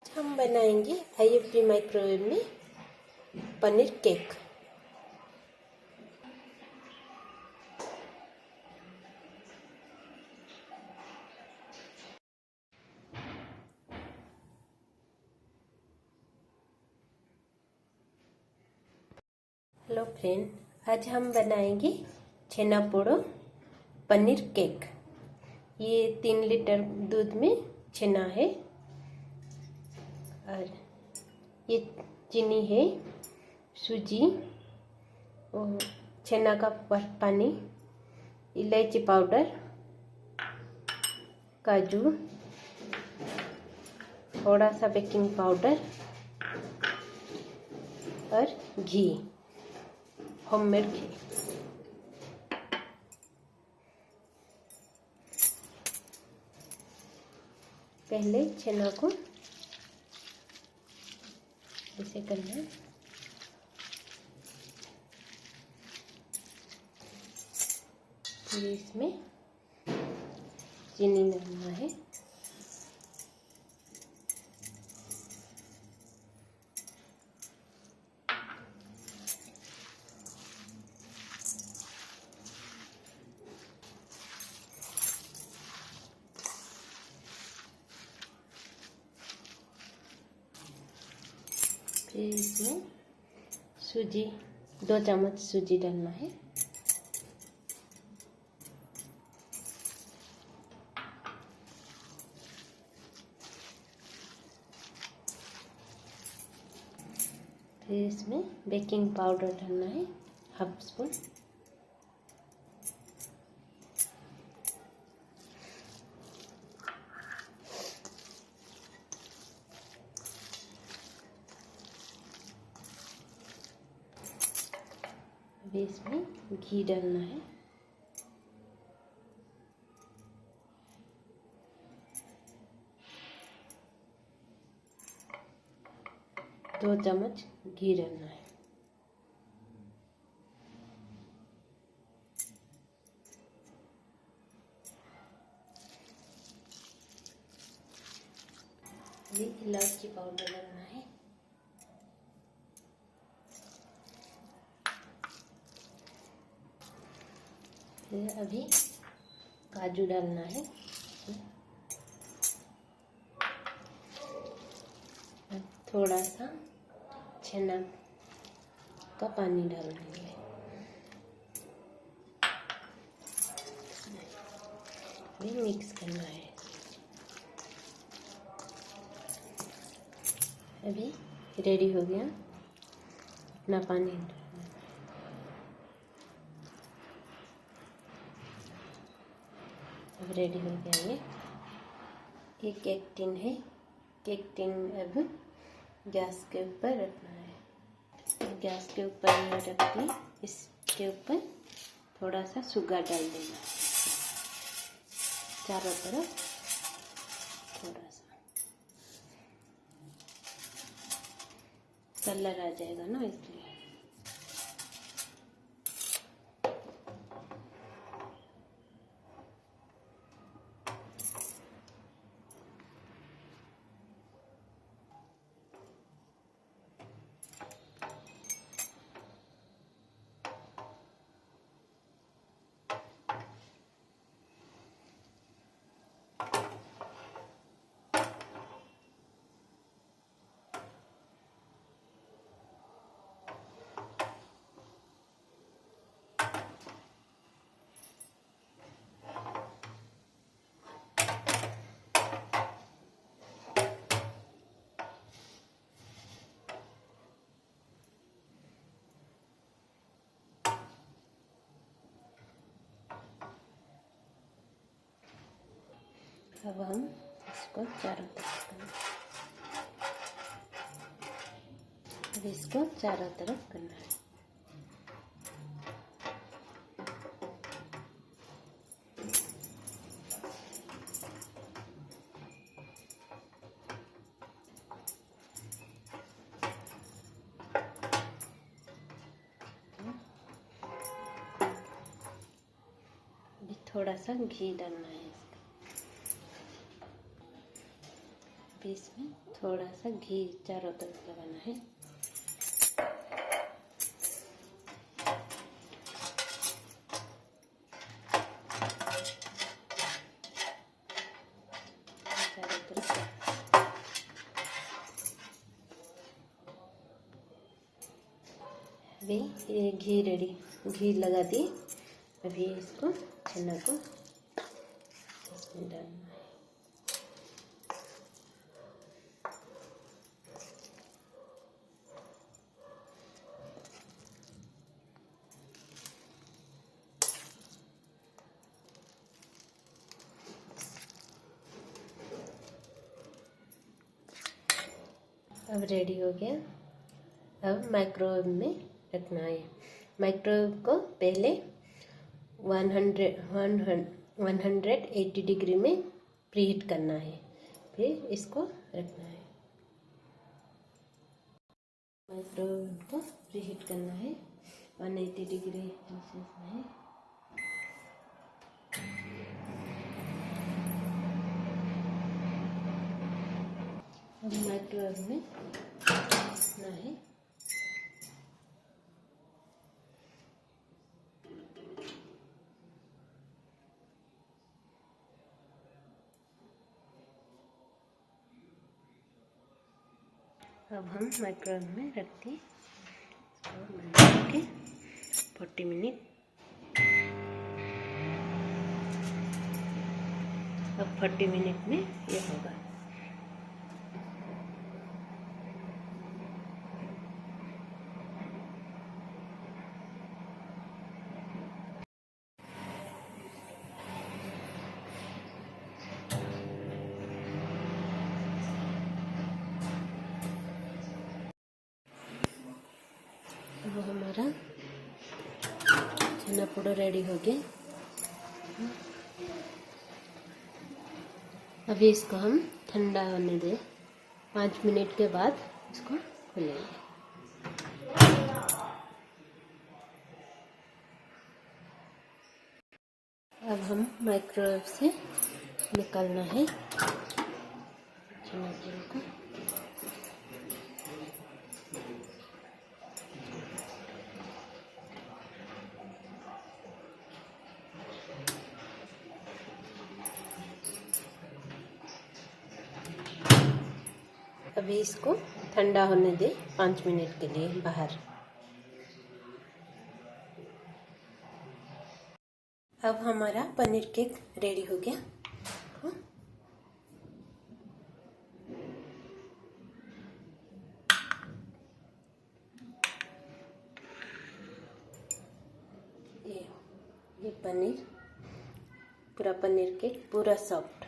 हम बनाएंगे IFB microwave में पनीर केक। हेलो फ्रेंड, आज हम बनाएंगे छेना पोड़ो पनीर केक। ये 3 लीटर दूध में छेना है और ये चीनी है, सूजी और छेना का पानी, इलायची पाउडर, काजू, थोड़ा सा बेकिंग पाउडर और घी, होममेड घी। पहले छेना को ऐसे करना है, फिर इसमें चीनी डालना है, फिर इसमें सूजी 2 चम्मच सूजी डालना है, फिर इसमें बेकिंग पाउडर डालना है हाफ स्पून, अभी इसमें घी डालना है, दो चम्मच घी डालना है, अभी इलायची पाउडर डालना है, फिर अभी काजू डालना है, थोड़ा सा छेना का पानी डाल देंगे, भी मिक्स करना है। अभी रेडी हो गया, इतना पानी अब रेडी हो गया। ये केक टिन है, केक टिन अब गैस के ऊपर रखना है। गैस के ऊपर ये रख के इसके ऊपर थोड़ा सा शुगर डाल देना, चारों तरफ थोड़ा सा कलर आ जाएगा ना, इसलिए। अब हम इसको चारों तरफ करना है, अब इसको चारों तरफ करना है। अभी थोड़ा सा घी डालना है, इसमें थोड़ा सा घी चारों तरफ लगाना है। चारों तरफ अभी ये घी लगा दी। अभी इसको छेना को इसमें डालना है। अब रेडी हो गया। अब माइक्रोवेव में रखना है। माइक्रोवेव को पहले 180 डिग्री में प्रीहीट करना है, फिर इसको रखना है। माइक्रोवेव को प्रीहीट करना है 180 डिग्री सेल्सियस में। अब माइक्रोवेव में रखना है। अब हम माइक्रोवेव में रखते हैं और 40 मिनट। अब 40 मिनट में ये होगा। अब हमारा छेना पोड़ा रेडी हो गया। अभी इसको हम ठंडा होने दें। 5 मिनट के बाद इसको खोलेंगे। अब हम माइक्रोवेव से निकालना है छेना पोड़ा को। अभी इसको ठंडा होने दे 5 मिनट के लिए बाहर। अब हमारा पनीर केक रेडी हो गया। ये पनीर, पूरा पनीर केक पूरा सॉफ्ट,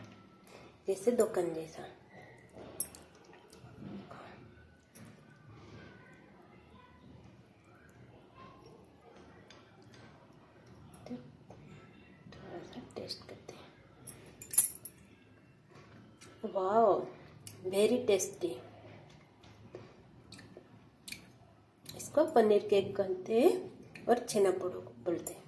जैसे दुकान जैसा। थोड़ा सा टेस्ट करते हैं। Wow, very tasty. इसको पनीर केक कहते हैं और छेना पोड़ा बोलते हैं।